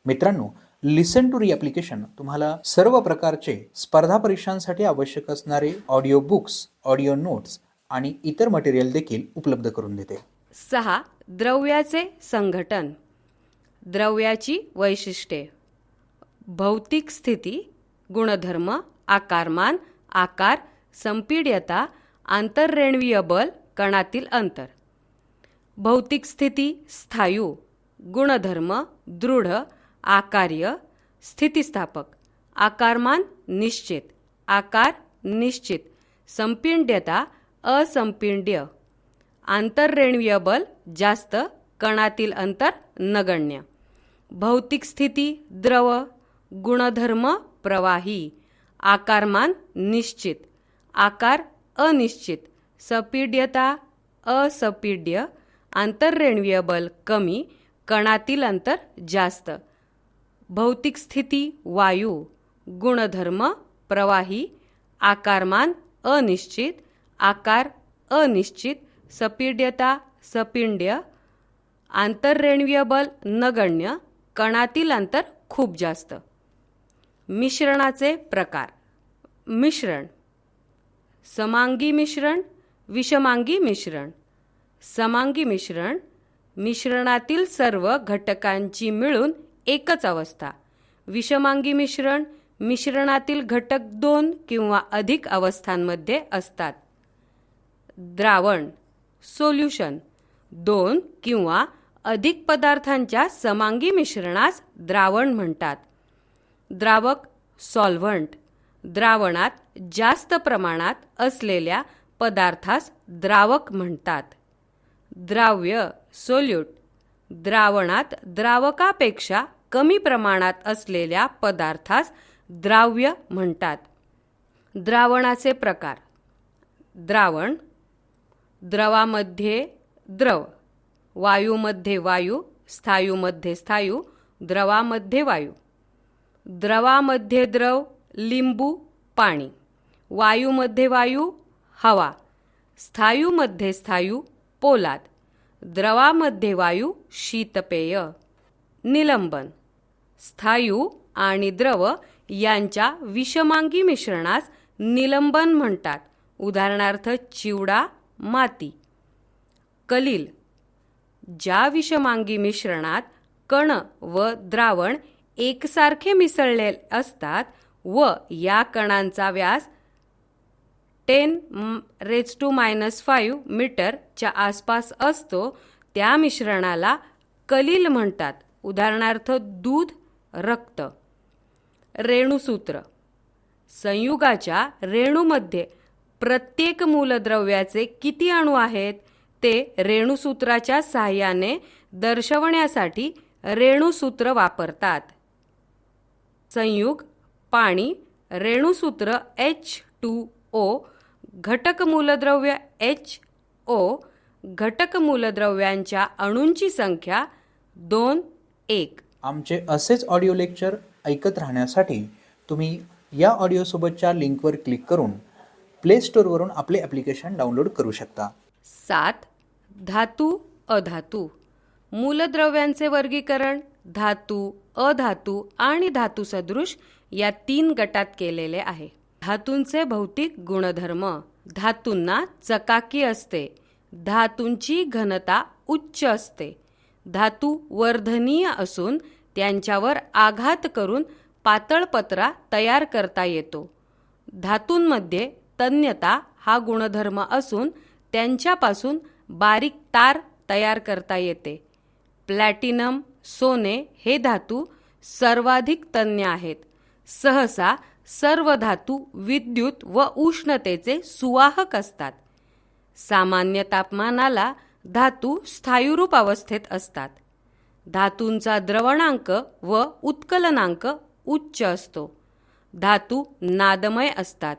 मित्रांनो, लिसन टू री ॲप्लिकेशन तुम्हाला सर्व प्रकारचे स्पर्धा परीक्षांसाठी आवश्यक असणारे ऑडिओ बुक्स, ऑडिओ नोट्स आणि इतर मटेरियल देखील उपलब्ध करून देते. 6. द्रव्याचे संघटन. द्रव्याची वैशिष्ट्ये. भौतिक स्थिती, गुणधर्म, आकारमान, आकार, संपीड्यता, आंतररेणवीय बल, कणातील अंतर. भौतिक स्थिती स्थायू, गुणधर्म दृढ, आकार्य, स्थितिस्थापक. आकारमान निश्चित, आकार निश्चित, संपीड्यता असंपीड्य. आंतररेणवीय बल जास्त, कणातील अंतर नगण्य. भौतिक स्थिती द्रव, गुणधर्म प्रवाही, आकारमान निश्चित, आकार अनिश्चित, संपीड्यता असंपीड्य, आंतररेणवीय बल कमी, कणातील अंतर जास्त. भौतिक स्थिती वायू, गुणधर्म प्रवाही, आकारमान अनिश्चित, आकार अनिश्चित, संपीड्यता संपीड्य, आंतररेणवीय बल नगण्य, कणातील अंतर खूप जास्त. मिश्रणाचे प्रकार. मिश्रण. समांगी मिश्रण, विषमांगी मिश्रण. समांगी मिश्रण, मिश्रणातील सर्व घटकांची मिळून एकच अवस्था. विषमांगी मिश्रण, मिश्रणातील घटक 2 किंवा अधिक अवस्थांमध्ये असतात. द्रावण सोल्युशन, 2 किंवा अधिक पदार्थांच्या समांगी मिश्रणास द्रावण म्हणतात. द्रावक सॉल्व्हंट, द्रावणात जास्त प्रमाणात असलेल्या पदार्थास द्रावक म्हणतात. द्राव्य सोल्यूट, द्रावणात द्रावकापेक्षा कमी प्रमाणात असलेल्या पदार्थास द्राव्य म्हणतात. द्रावणाचे प्रकार. द्रावण. द्रवामध्ये द्रव, वायूमध्ये वायू, स्थायूमध्ये स्थायू, द्रवामध्ये वायू. द्रवामध्ये द्रव, लिंबू, पाणी. वायूमध्ये वायू, हवा. स्थायूमध्ये स्थायू, पोलाद. द्रवामध्ये वायू, शीतपेय. निलंबन. स्थायू आणि द्रव यांच्या विषमांगी मिश्रणास निलंबन म्हणतात. उदाहरणार्थ चिवडा, माती. कलील. ज्या विषमांगी मिश्रणात कण व द्रावण एकसारखे मिसळले असतात व या कणांचा व्यास 10⁻⁵ मीटरच्या आसपास असतो त्या मिश्रणाला कलील म्हणतात. उदाहरणार्थ दूध, रक्त. रेणुसूत्र. संयुगाच्या रेणूमध्ये प्रत्येक मूलद्रव्याचे किती अणू आहेत ते रेणुसूत्राच्या सहाय्याने दर्शवण्यासाठी रेणुसूत्र वापरतात. संयुग पाणी, रेणुसूत्र H2O, घटक मूलद्रव्य HO. घटक मूलद्रव्यांच्या अणूंची संख्या 2, 1. आमचे असेच ऑडिओ लेक्चर ऐकत राहण्यासाठी तुम्ही या ऑडिओसोबतच्या लिंकवर क्लिक करून प्ले स्टोअरवरून आपले ॲप्लिकेशन डाउनलोड करू शकता. 7. धातू अधातू. मूलद्रव्यांचे वर्गीकरण धातू, अधातू आणि धातू सदृश या 3 गटात केलेले आहे. धातूंचे भौतिक गुणधर्म. धातूंना चकाकी असते. धातूंची घनता उच्च असते. धातू वर्धनीय असून त्यांच्यावर आघात करून पातळ पत्रा तयार करता येतो. धातूंमध्ये तन्यता हा गुणधर्म असून त्यांच्यापासून बारीक तार तयार करता येते. प्लॅटिनम, सोने हे धातू सर्वाधिक तन्य आहेत. सहसा सर्व धातू विद्युत व उष्णतेचे सुवाहक असतात. सामान्य तापमानाला धातू स्थायूरूप अवस्थेत असतात. धातूंचा द्रवणांक व उत्कलनांक उच्च असतो. धातू नादमय असतात,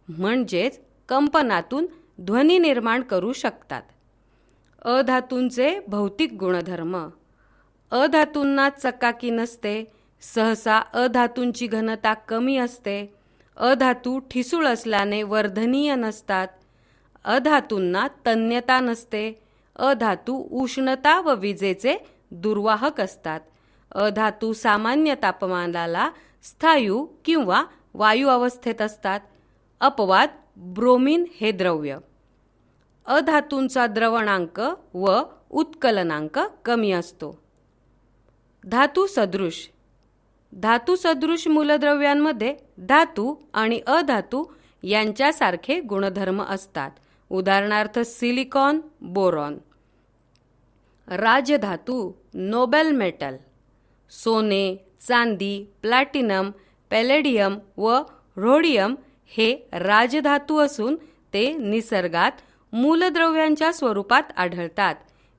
म्हणजेच कंपनातून ध्वनी निर्माण करू शकतात. अधातूंचे भौतिक गुणधर्म. अधातूंना चकाकी नसते. सहसा अधातूंची घनता कमी असते. अधातू ठिसूळ असल्याने वर्धनीय नसतात. अधातूंना तन्यता नसते. अधातू उष्णता व विजेचे दुर्वाहक असतात. अधातू सामान्य तापमानाला स्थायू किंवा वायू अवस्थेत असतात. अपवाद ब्रोमीन हे द्रव्य. अधातूंचा द्रवणांक व उत्कलनांक कमी असतो. धातू सदृश. धातू सदृश मूलद्रव्यांमध्ये धातू आणि अधातू यांच्यासारखे गुणधर्म असतात. उदाहरणार्थ सिलिकॉन, बोरॉन. राजधातू नोबेल मेटल. सोने, चांदी, प्लॅटिनम, पॅलेडियम व रोडियम हे राजधातू असून ते निसर्गात मूलद्रव्यांच्या स्वरूपात आढळतात.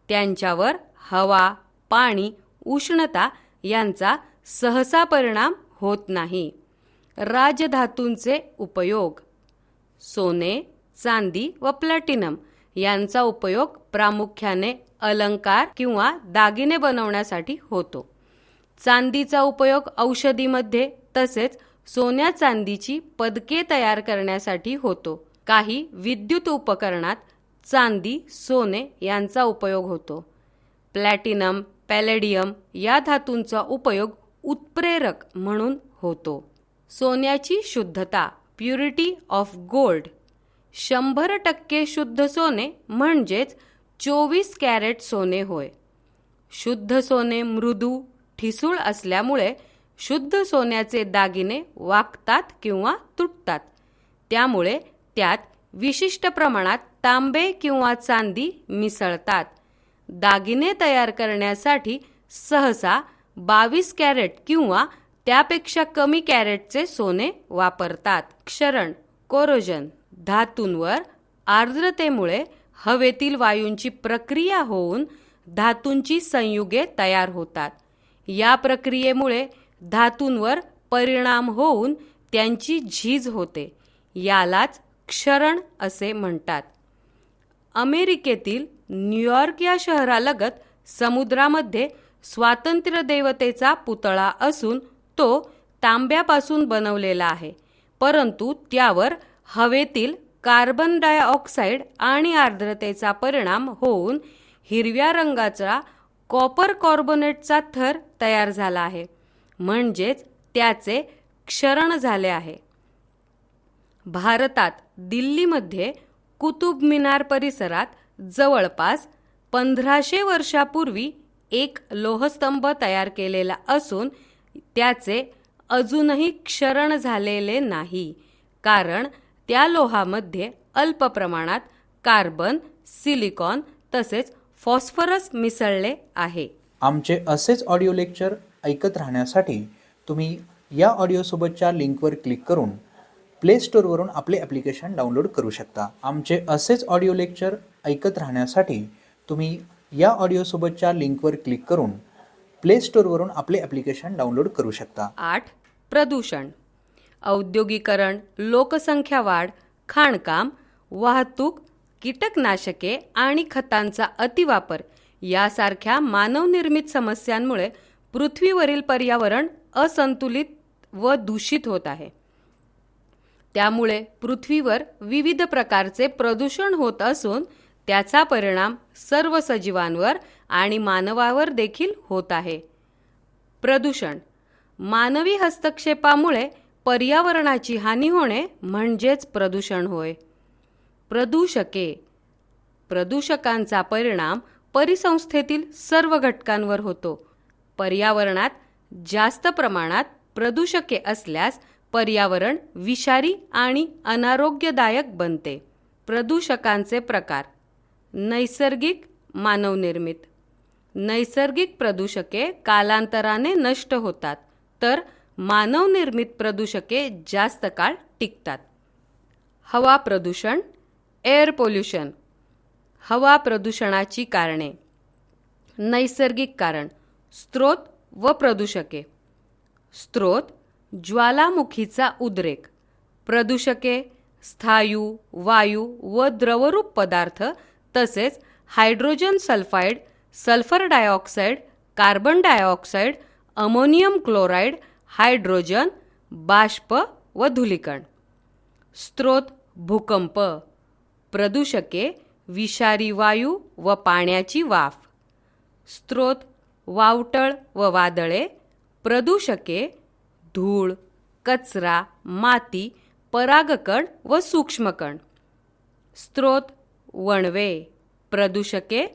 त्यांच्यावर हवा, पाणी, उष्णता यांचा सहसा परिणाम होत नाही. राजधातूंचे उपयोग. सोने, चांदी व प्लॅटिनम यांचा उपयोग प्रामुख्याने अलंकार किंवा दागिने बनवण्यासाठी होतो. चांदीचा उपयोग औषधीमध्ये तसेच सोन्या चांदीची पदके तयार करण्यासाठी होतो. काही विद्युत उपकरणात चांदी, सोने यांचा उपयोग होतो. प्लॅटिनम, पॅलेडियम या धातूंचा उपयोग उत्प्रेरक म्हणून होतो. सोन्याची शुद्धता, प्युरिटी ऑफ गोल्ड. 100% शुद्ध सोने म्हणजेच 24 कॅरेट सोने होय. शुद्ध सोने मृदू, ठिसूळ असल्यामुळे शुद्ध सोन्याचे दागिने वाकतात किंवा तुटतात. त्यामुळे त्यात विशिष्ट प्रमाणात तांबे किंवा चांदी मिसळतात. दागिने तयार करण्यासाठी सहसा 22 कॅरेट किंवा त्यापेक्षा कमी कॅरेटचे सोने वापरतात. क्षरण, कोरोजन. धातूंवर आर्द्रतेमुळे हवेतील वायूंची प्रक्रिया होऊन धातूंची संयुगे तयार होतात. या प्रक्रियेमुळे धातूंवर परिणाम होऊन त्यांची झीज होते. यालाच क्षरण असे म्हणतात. अमेरिकेतील न्यूयॉर्क या शहरालगत समुद्रामध्ये स्वातंत्र्य देवतेचा पुतळा असून तो तांब्यापासून बनवलेला आहे. परंतु त्यावर हवेतील कार्बन डायऑक्साईड आणि आर्द्रतेचा परिणाम होऊन हिरव्या रंगाचा कॉपर कार्बोनेटचा थर तयार झाला आहे. म्हणजेच त्याचे क्षरण झाले आहे. भारतात दिल्लीमध्ये कुतुब मिनार परिसरात जवळपास 1500 वर्षापूर्वी एक लोहस्तंभ तयार केलेला असून त्याचे अजूनही क्षरण झालेले नाही, कारण त्या लोहामध्ये अल्प प्रमाणात कार्बन, सिलिकॉन तसेच फॉस्फरस मिसळले आहे. आमचे असेच ऑडिओ लेक्चर ऐकत राहण्यासाठी तुम्ही या ऑडिओसोबतच्या लिंकवर क्लिक करून प्ले स्टोअरवरून आपले ॲप्लिकेशन डाउनलोड करू शकता. आमचे असेच ऑडिओ लेक्चर ऐकत राहण्यासाठी तुम्ही या ऑडिओसोबतच्या लिंकवर क्लिक करून प्ले स्टोअरवरून आपले ॲप्लिकेशन डाउनलोड करू शकता. 8. प्रदूषण. औद्योगिकरण, लोकसंख्या वाढ, खाणकाम, वाहतूक, कीटकनाशके आणि खतांचा अतिवापर यासारख्या मानवनिर्मित समस्यांमुळे पृथ्वीवरील पर्यावरण असंतुलित व दूषित होत आहे. त्यामुळे पृथ्वीवर विविध प्रकारचे प्रदूषण होत असून त्याचा परिणाम सर्व सजीवांवर आणि मानवावर देखील होत आहे. प्रदूषण. मानवी हस्तक्षेपामुळे पर्यावरणाची हानी होणे म्हणजेच प्रदूषण होय. प्रदूषके. प्रदूषकांचा परिणाम परिसंस्थेतील सर्व घटकांवर होतो. पर्यावरणात जास्त प्रमाणात प्रदूषके असल्यास पर्यावरण विषारी आणि अनारोग्यदायक बनते. प्रदूषकांचे प्रकार. नैसर्गिक, मानवनिर्मित. नैसर्गिक प्रदूषके कालांतराने नष्ट होतात, तर मानवनिर्मित प्रदूषके जास्त काळ टिकतात. हवा प्रदूषण, एअर पोल्युशन. हवा प्रदूषणाची कारणे. नैसर्गिक कारण, स्रोत व प्रदूषके. स्रोत, ज्वालामुखीचा उद्रेक. प्रदूषके, स्थायू, वायू व द्रवरूप पदार्थ तसेच hydrogen sulphide, sulphur dioxide, carbon dioxide, ammonium chloride, hydrogen, बाष्प व धूलिकण. स्रोत, भूकंप. प्रदूषके, विषारी वायू व पाण्याची वाफ. स्रोत, वावटळ व वादळे, प्रदूषके, धूळ, कचरा, माती, परागकण व सूक्ष्मकण. स्रोत वणवे, प्रदूषके,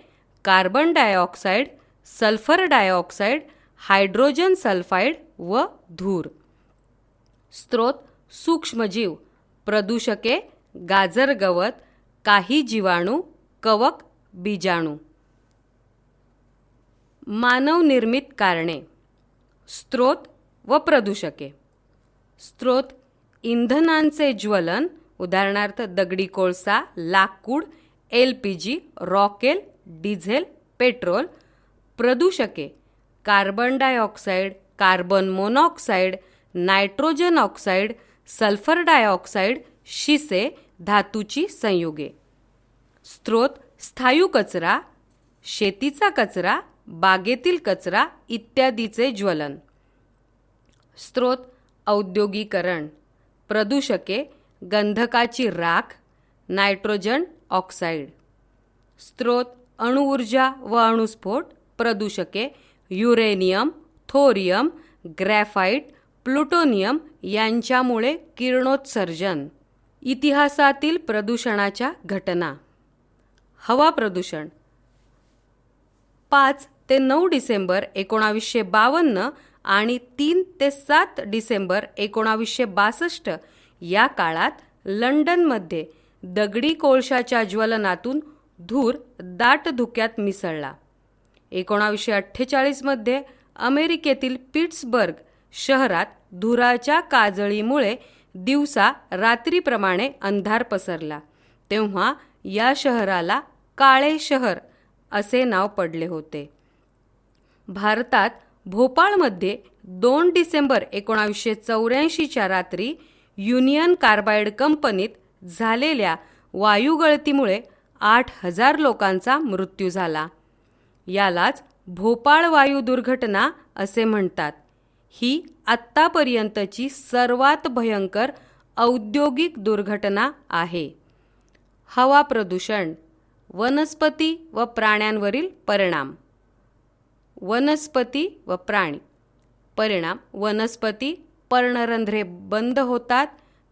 carbon dioxide, sulphur dioxide, hydrogen sulphide व धूर. स्रोत सूक्ष्मजीव, प्रदूषके, गाजर गवत, काही जीवाणू, कवक, बीजाणू. मानवनिर्मित कारणे. स्रोत व प्रदूषके. स्रोत इंधनांचे ज्वलन, उदाहरणार्थ दगडी कोळसा, लाकूड, LPG, रॉकेल, डिझेल, पेट्रोल. प्रदूषके carbon dioxide, carbon monoxide, nitrogen oxide, sulphur dioxide, शिसे, धातूची संयुगे. स्रोत स्थायू कचरा, शेतीचा कचरा, बागेतील कचरा इत्यादीचे ज्वलन. स्रोत औद्योगिकरण. प्रदूषके गंधकाची राख, नायट्रोजन ऑक्साईड. स्रोत अणुऊर्जा व अणुस्फोट. प्रदूषके युरेनियम, थोरियम, ग्रॅफाइट, प्लुटोनियम यांच्यामुळे किरणोत्सर्जन. इतिहासातील प्रदूषणाच्या घटना. हवा प्रदूषण. 5 ते 9 डिसेंबर 1952 आणि 3 ते 7 डिसेंबर 1962 या काळात लंडनमध्ये दगडी कोळशाच्या ज्वलनातून धूर दाट धुक्यात मिसळला. 1948 मध्ये अमेरिकेतील पिट्सबर्ग शहरात धुराच्या काजळीमुळे दिवसा रात्रीप्रमाणे अंधार पसरला. तेव्हा या शहराला काळे शहर असे नाव पडले होते. भारतात भोपाळमध्ये 2 डिसेंबर 1984च्या रात्री युनियन कार्बाइड कंपनीत झालेल्या वायुगळतीमुळे 8,000 लोकांचा मृत्यू झाला. यालाच भोपाळ वायू दुर्घटना असे म्हणतात. ही आत्तापर्यंतची सर्वात भयंकर औद्योगिक दुर्घटना आहे. हवा प्रदूषण. वनस्पती व प्राण्यांवरील परिणाम. वनस्पती व प्राणी. परिणाम. वनस्पती पर्णरंध्रे बंद होतात.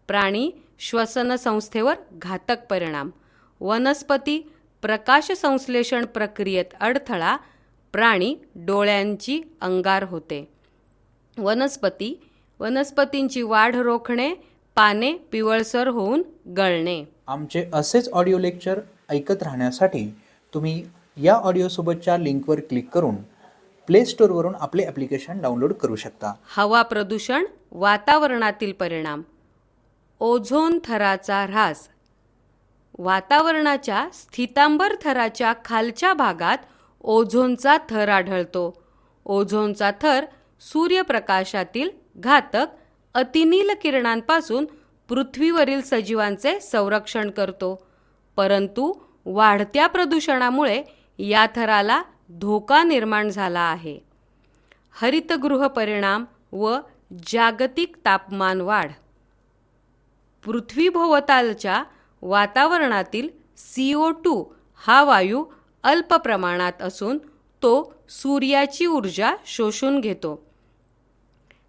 प्राणी श्वसन संस्थेवर घातक परिणाम. वनस्पती प्रकाशसंश्लेषण प्रक्रियेत अडथळा. प्राणी डोळ्यांची अंगार होते. वनस्पतींची वाढ रोखणे. पाने पिवळसर होऊन गळणे. आमचे असेच ऑडिओ लेक्चर ऐकत राहण्यासाठी तुम्ही या ऑडिओसोबतच्या लिंकवर क्लिक करून प्ले स्टोअरवरून आपले ॲप्लिकेशन डाउनलोड करू शकता. हवा प्रदूषण. वातावरणातील परिणाम. ओझोन थराचा ऱ्हास. वातावरणाच्या स्थितांबर थराच्या खालच्या भागात ओझोनचा थर आढळतो. ओझोनचा थर सूर्यप्रकाशातील घातक अतिनील किरणांपासून पृथ्वीवरील सजीवांचे संरक्षण करतो. परंतु वाढत्या प्रदूषणामुळे या थराला धोका निर्माण झाला आहे. हरितगृह परिणाम व जागतिक तापमान वाढ. पृथ्वीभोवतालच्या वातावरणातील CO2 हा वायू अल्प प्रमाणात असून तो सूर्याची ऊर्जा शोषून घेतो.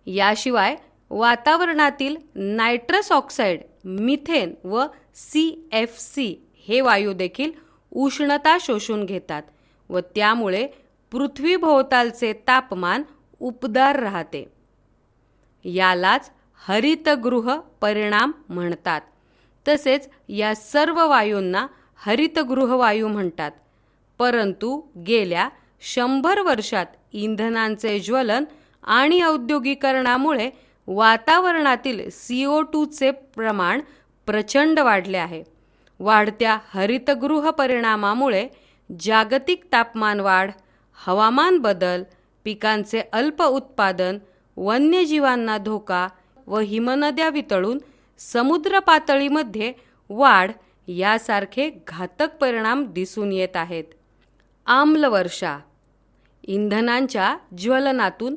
याशिवाय वातावरणातील नायट्रस ऑक्साईड, मिथेन व CFC हे वायू देखील उष्णता शोषून घेतात व त्यामुळे पृथ्वीभोवतालचे तापमान उबदार राहते. यालाच हरितगृह परिणाम म्हणतात. तसेच या सर्व वायूंना हरितगृह वायू म्हणतात. परंतु गेल्या 100 वर्षात इंधनांचे ज्वलन आणि औद्योगिकरणामुळे वातावरणातील CO2 चे प्रमाण प्रचंड वाढले आहे. वाढत्या हरितगृह परिणामामुळे जागतिक तापमान वाढ, हवामान बदल, पिकांचे अल्प उत्पादन, वन्यजीवांना धोका व हिमनद्या वितळून समुद्र पातळीमध्ये वाढ यासारखे घातक परिणाम दिसून येत आहेत. आम्लवर्षा. इंधनांच्या ज्वलनातून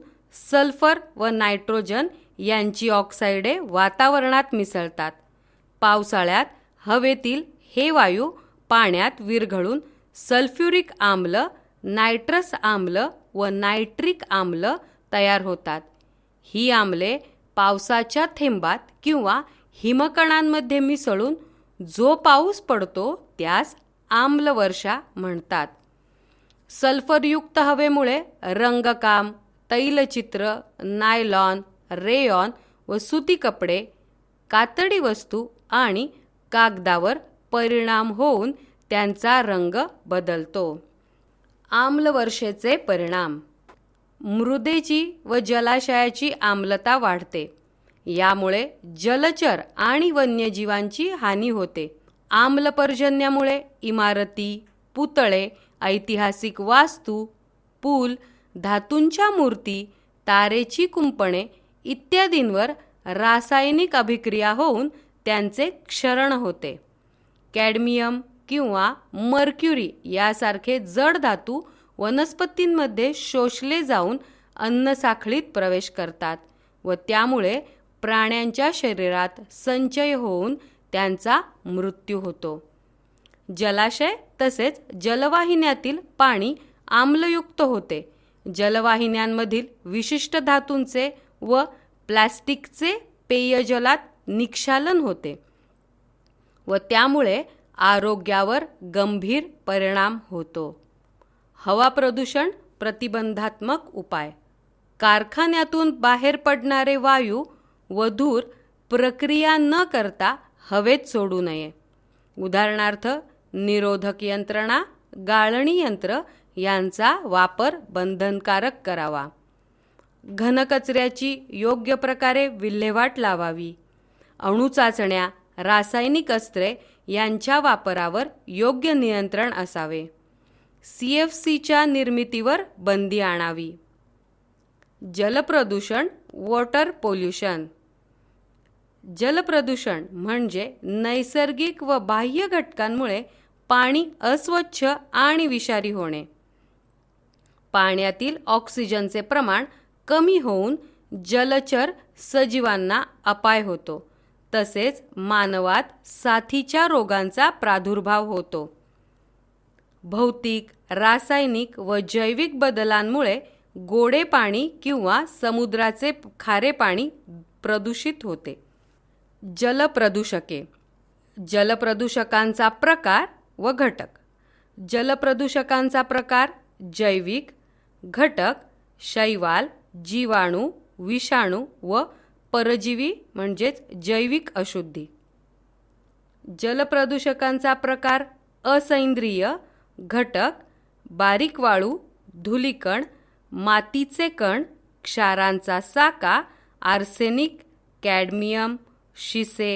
सल्फर व नायट्रोजन यांची ऑक्साइडे वातावरणात मिसळतात. पावसाळ्यात हवेतील हे वायू पाण्यात विरघळून सल्फ्युरिक आम्ल, नायट्रस आम्ल व नायट्रिक आम्ल तयार होतात. ही आम्ले पावसाच्या थेंबात किंवा हिमकणांमध्ये मिसळून जो पाऊस पडतो त्यास आम्लवर्षा म्हणतात. सल्फरयुक्त हवेमुळे रंगकाम, तैलचित्र, नायलॉन, रेयॉन व सुती कपडे, कातडी वस्तू आणि कागदावर परिणाम होऊन त्यांचा रंग बदलतो. आम्लवर्षेचे परिणाम: मृदेची व जलाशयाची आम्लता वाढते. यामुळे जलचर आणि वन्यजीवांची हानी होते. आम्लपर्जन्यामुळे इमारती, पुतळे, ऐतिहासिक वास्तू, पूल, धातूंच्या मूर्ती, तारेची कुंपणे इत्यादींवर रासायनिक अभिक्रिया होऊन त्यांचे क्षरण होते. कॅडमियम किंवा मर्क्युरी यासारखे जड धातू वनस्पतींमध्ये शोषले जाऊन अन्नसाखळीत प्रवेश करतात व त्यामुळे प्राण्यांच्या शरीरात संचय होऊन त्यांचा मृत्यू होतो. जलाशय तसेच जलवाहिन्यातील पाणी आम्लयुक्त होते. जलवाहिन्यांमधील विशिष्ट धातूंचे व प्लॅस्टिकचे पेयजलात निक्षालन होते व त्यामुळे आरोग्यावर गंभीर परिणाम होतो. हवा प्रदूषण प्रतिबंधात्मक उपाय: कारखान्यातून बाहेर पडणारे वायू व धूर प्रक्रिया न करता हवेत सोडू नये. उदाहरणार्थ निरोधक यंत्रणा, गाळणी यंत्र यांचा वापर बंधनकारक करावा. घनकचऱ्याची योग्य प्रकारे विल्हेवाट लावावी. अणुचाचण्या, रासायनिक अस्त्रे यांच्या वापरावर योग्य नियंत्रण असावे. CFCच्या निर्मितीवर बंदी आणावी. जलप्रदूषण, वॉटर पोल्युशन. जलप्रदूषण म्हणजे नैसर्गिक व बाह्य घटकांमुळे पाणी अस्वच्छ आणि विषारी होणे. पाण्यातील ऑक्सिजनचे प्रमाण कमी होऊन जलचर सजीवांना अपाय होतो. तसेच मानवात साथीच्या रोगांचा प्रादुर्भाव होतो. भौतिक, रासायनिक व जैविक बदलांमुळे गोडे पाणी किंवा समुद्राचे खारे पाणी प्रदूषित होते. जलप्रदूषके. जलप्रदूषकांचा प्रकार व घटक. जलप्रदूषकांचा प्रकार: जैविक घटक: शैवाल, जीवाणू, विषाणू व परजीवी म्हणजेच जैविक अशुद्धी. जलप्रदूषकांचा प्रकार: असेंद्रिय घटक: बारीक वाळू, धूलिकण, मातीचे कण, क्षारांचा साका, आर्सेनिक, कॅडमियम, शिसे,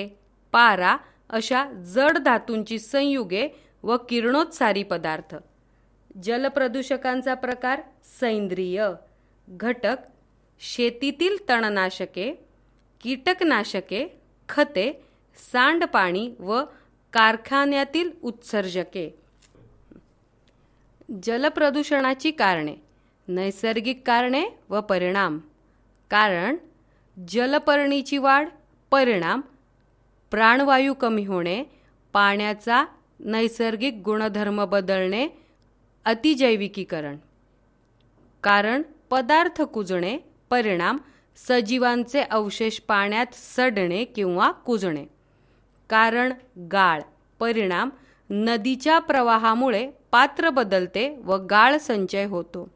पारा अशा जड धातूंची संयुगे व किरणोत्सारी पदार्थ. जलप्रदूषकांचा प्रकार: सेंद्रिय घटक: शेतीतील तणनाशके, कीटकनाशके, खते, सांडपाणी व कारखान्यातील उत्सर्जके. जलप्रदूषणाची कारणे: नैसर्गिक कारणे व परिणाम. कारण: जलपर्णीची वाढ. परिणाम: प्राणवायू कमी होणे, पाण्याचा नैसर्गिक गुणधर्म बदलणे, अतिजैविकीकरण. कारण: पदार्थ कुजणे. परिणाम: सजीवांचे अवशेष पाण्यात सडणे किंवा कुजणे. कारण: गाळ. परिणाम: नदीच्या प्रवाहामुळे पात्र बदलते व गाळ संचय होतो.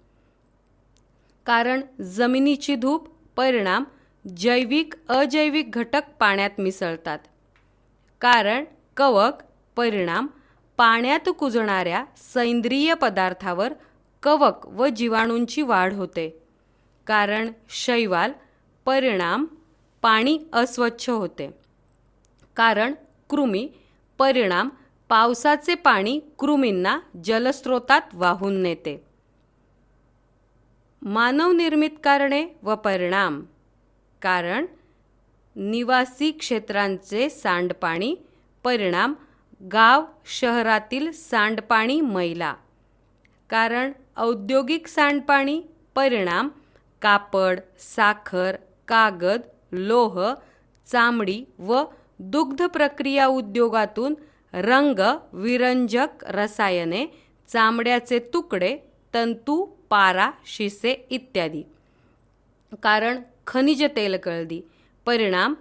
कारण: जमिनीची धूप. परिणाम: जैविक अजैविक घटक पाण्यात मिसळतात. कारण: कवक. परिणाम: पाण्यात कुजणाऱ्या सेंद्रिय पदार्थावर कवक व जीवाणूंची वाढ होते. कारण: शैवाल. परिणाम: पाणी अस्वच्छ होते. कारण: कृमी. परिणाम: पावसाचे पाणी कृमींना जलस्रोतात वाहून नेते. मानवनिर्मित कारणे व परिणाम. कारण: निवासी क्षेत्रांचे सांडपाणी. परिणाम: गाव शहरातील सांडपाणी मैला. कारण: औद्योगिक सांडपाणी. परिणाम: कापड, साखर, कागद, लोह, चामडी व दुग्ध प्रक्रिया उद्योगातून रंग विरंजक रसायने, चामड्याचे तुकडे, तंतू, पारा, शिसे इत्यादी. कारण खनिज तेल गळती. परिणाम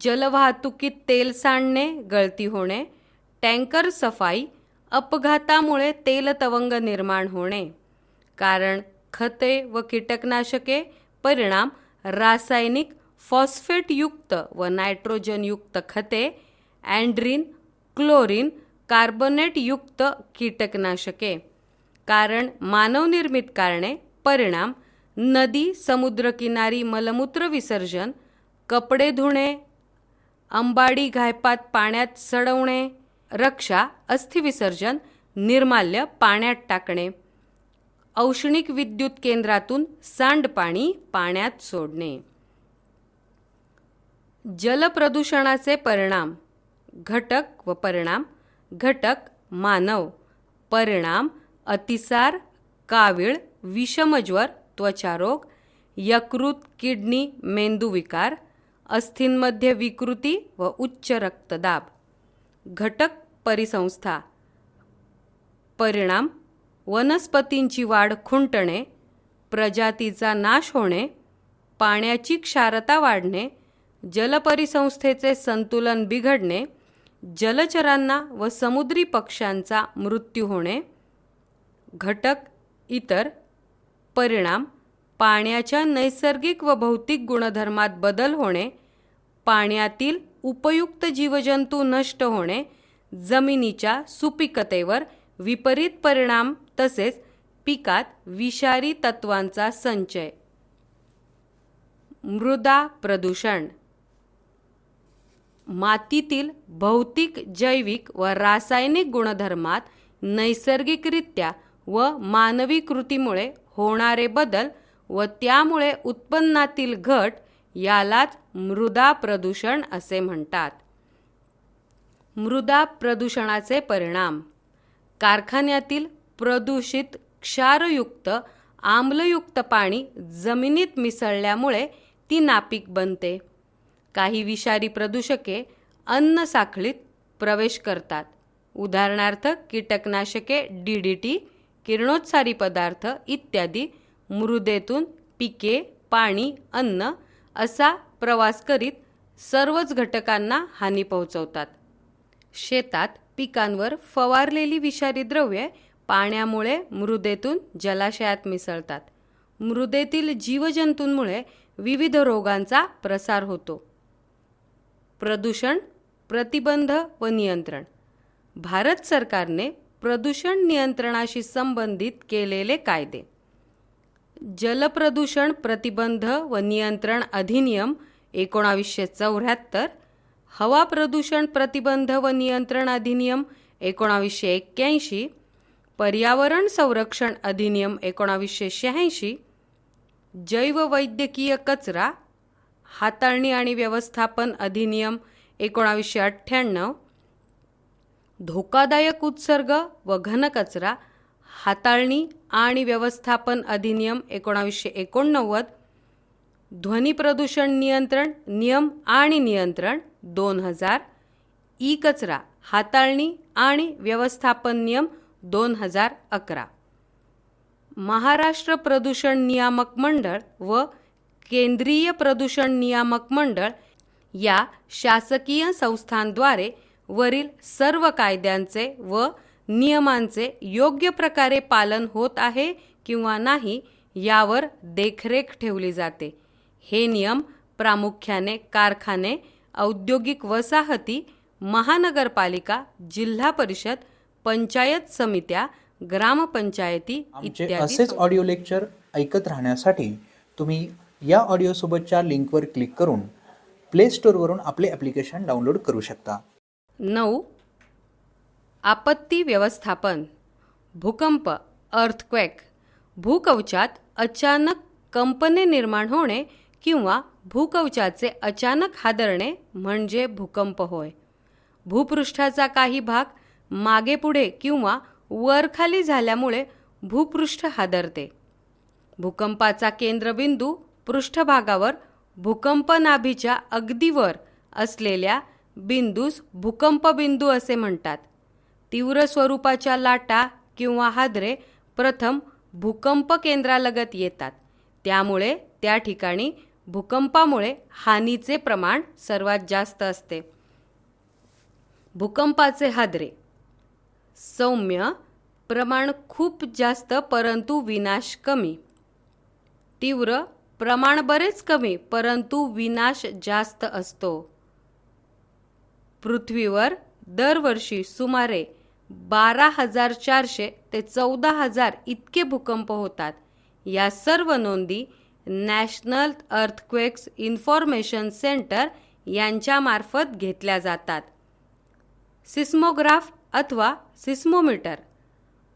जलवाहतुकीत तेल सांडणे, गळती होणे. टँकर सफाई, अपघातामुळे तेल तवंग निर्माण होणे. कारण खते व कीटकनाशके. परिणाम रासायनिक फॉस्फेटयुक्त व नायट्रोजनयुक्त खते, अँड्रीन, क्लोरीन, कार्बोनेटयुक्त कीटकनाशके. कारण मानवनिर्मित कारणे. परिणाम नदी, समुद्रकिनारी मलमूत्र विसर्जन, कपडे धुणे, अंबाडी घायपात पाण्यात सडवणे. रक्षा, अस्थिविसर्जन, निर्माल्य पाण्यात टाकणे. औष्णिक विद्युत केंद्रातून सांडपाणी पाण्यात सोडणे. जलप्रदूषणाचे परिणाम. घटक व परिणाम. घटक मानव. परिणाम अतिसार, कावीळ, विषमज्वर, त्वचारोग, यकृत, किडनी, मेंदूविकार, अस्थींमध्ये विकृती व उच्च रक्तदाब. घटक परिसंस्था. परिणाम वनस्पतींची वाढ खुंटणे, प्रजातीचा नाश होणे, पाण्याची क्षारता वाढणे, जलपरिसंस्थेचे संतुलन बिघडणे, जलचरांना व समुद्री पक्ष्यांचा मृत्यू होणे. घटक इतर. परिणाम पाण्याच्या नैसर्गिक व भौतिक गुणधर्मात बदल होणे, पाण्यातील उपयुक्त जीवजंतू नष्ट होणे, जमिनीच्या सुपीकतेवर विपरीत परिणाम तसेच पिकात विषारी तत्वांचा संचय. मृदा प्रदूषण. मातीतील भौतिक, जैविक व रासायनिक गुणधर्मात नैसर्गिकरित्या व मानवी कृतीमुळे होणारे बदल व त्यामुळे उत्पन्नातील घट यालाच मृदा प्रदूषण असे म्हणतात. मृदा प्रदूषणाचे परिणाम. कारखान्यातील प्रदूषित क्षारयुक्त, आम्लयुक्त पाणी जमिनीत मिसळल्यामुळे ती नापीक बनते. काही विषारी प्रदूषके अन्न साखळीत प्रवेश करतात. उदाहरणार्थ कीटकनाशके, DDT, किरणोत्सारी पदार्थ इत्यादी मृदेतून पिके, पाणी, अन्न असा प्रवास करीत सर्वच घटकांना हानी पोहोचवतात. शेतात पिकांवर फवारलेली विषारी द्रव्ये पाण्यामुळे मृदेतून जलाशयात मिसळतात. मृदेतील जीवजंतूंमुळे विविध रोगांचा प्रसार होतो. प्रदूषण प्रतिबंध व नियंत्रण. भारत सरकारने प्रदूषण नियंत्रणाशी संबंधित केलेले कायदे. जलप्रदूषण प्रतिबंध व नियंत्रण अधिनियम 1974, हवा प्रदूषण प्रतिबंध व नियंत्रण अधिनियम 1981, पर्यावरण संरक्षण अधिनियम 1986, जैववैद्यकीय कचरा हाताळणी आणि व्यवस्थापन अधिनियम 1998, धोकादायक उत्सर्ग व घनकचरा हाताळणी आणि व्यवस्थापन अधिनियम 1989, ध्वनी प्रदूषण नियंत्रण नियम आणि नियंत्रण 2000, ई कचरा हाताळणी आणि व्यवस्थापन नियम 2011. महाराष्ट्र प्रदूषण नियामक मंडळ व केंद्रीय प्रदूषण नियामक मंडळ या शासकीय संस्थांद्वारे वरील सर्व कायद्यांचे व नियमांचे योग्य प्रकारे पालन होत आहे किंवा नाही यावर देखरेख ठेवली जाते. हे नियम प्रामुख्याने कारखाने, औद्योगिक वसाहती, महानगरपालिका, जिल्हा परिषद, पंचायत समित्या, ग्रामपंचायती आमचे इत्यादी. असेच ऑडिओ लेक्चर ऐकत राहण्यासाठी तुम्ही या ऑडिओसोबतच्या लिंकवर क्लिक करून प्ले स्टोअरवरून आपले ॲप्लिकेशन डाउनलोड करू शकता. 9. आपत्ती व्यवस्थापन. भूकंप अर्थक्वेक. भूकवचात अचानक कंपने निर्माण होणे किंवा भूकवचाचे अचानक हादरणे म्हणजे भूकंप होय. भूपृष्ठाचा काही भाग मागे पुढे किंवा वरखाली झाल्यामुळे भूपृष्ठ हादरते. भूकंपाचा केंद्रबिंदू पृष्ठभागावर भूकंप नाभीच्या अगदी वर असलेल्या बिंदूस भूकंप बिंदू असे म्हणतात. तीव्र स्वरूपाच्या लाटा किंवा हादरे प्रथम भूकंप केंद्रालगत येतात. त्यामुळे त्या ठिकाणी भूकंपामुळे हानीचे प्रमाण सर्वात जास्त असते. भूकंपाचे हादरे सौम्य, प्रमाण खूप जास्त परंतु विनाश कमी. तीव्र, प्रमाण बरेच कमी परंतु विनाश जास्त असतो. पृथ्वीवर दरवर्षी सुमारे 12,400 ते 14,000 इतके भूकंप होतात. या सर्व नोंदी नॅशनल अर्थक्वेक्स इन्फॉर्मेशन सेंटर यांच्यामार्फत घेतल्या जातात. सिस्मोग्राफ अथवा सिस्मोमीटर,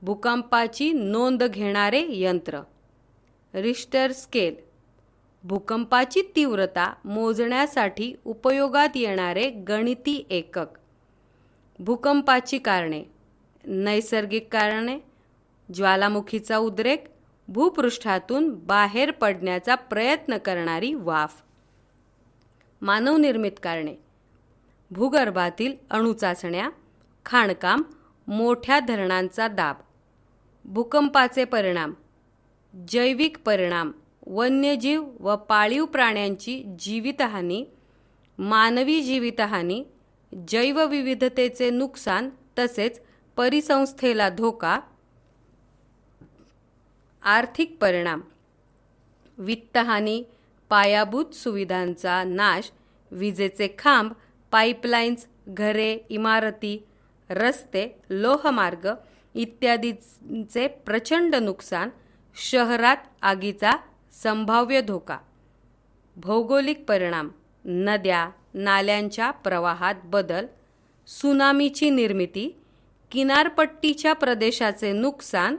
भूकंपाची नोंद घेणारे यंत्र. रिश्टर स्केल, भूकंपाची तीव्रता मोजण्यासाठी उपयोगात येणारे गणिती एकक. भूकंपाची कारणे: नैसर्गिक कारणे, ज्वालामुखीचा उद्रेक, भूपृष्ठातून बाहेर पडण्याचा प्रयत्न करणारी वाफ. मानवनिर्मित कारणे: भूगर्भातील अणुचाचण्या, खाणकाम, मोठ्या धरणांचा दाब. भूकंपाचे परिणाम: जैविक परिणाम, वन्यजीव व पाळीव प्राण्यांची जीवितहानी, मानवी जीवितहानी, जैवविविधतेचे नुकसान तसेच परिसंस्थेला धोका. आर्थिक परिणाम: वित्तहानी, पायाभूत सुविधांचा नाश, विजेचे खांब, पाईपलाईन्स, घरे, इमारती, रस्ते, लोहमार्ग इत्यादींचे प्रचंड नुकसान. शहरात आगीचा संभाव्य धोका. भौगोलिक परिणाम: नद्या, नाल्यांच्या प्रवाहात बदल, सुनामीची निर्मिती, किनारपट्टीच्या प्रदेशाचे नुकसान,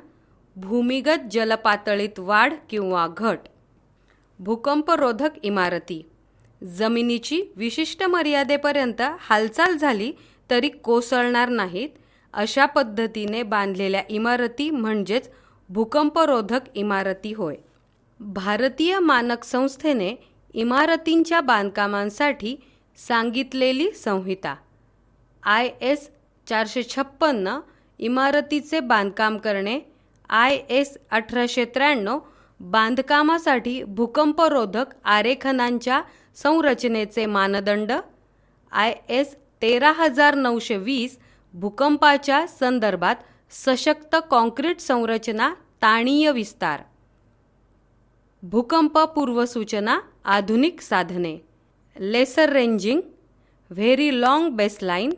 भूमिगत जलपातळीत वाढ किंवा घट. भूकंपरोधक इमारती: जमिनीची विशिष्ट मर्यादेपर्यंत हालचाल झाली तरी कोसळणार नाहीत अशा पद्धतीने बांधलेल्या इमारती म्हणजेच भूकंपरोधक इमारती होय. भारतीय मानक संस्थेने इमारतींच्या बांधकामांसाठी सांगितलेली संहिता IS 456 इमारतीचे बांधकाम करणे, IS 1893 बांधकामासाठी भूकंपरोधक आरेखनांच्या संरचनेचे मानदंड, IS 13920 भूकंपाच्या संदर्भात सशक्त काँक्रीट संरचना ताणीय विस्तार. भूकंप पूर्वसूचना आधुनिक साधने. Laser ranging, very long baseline,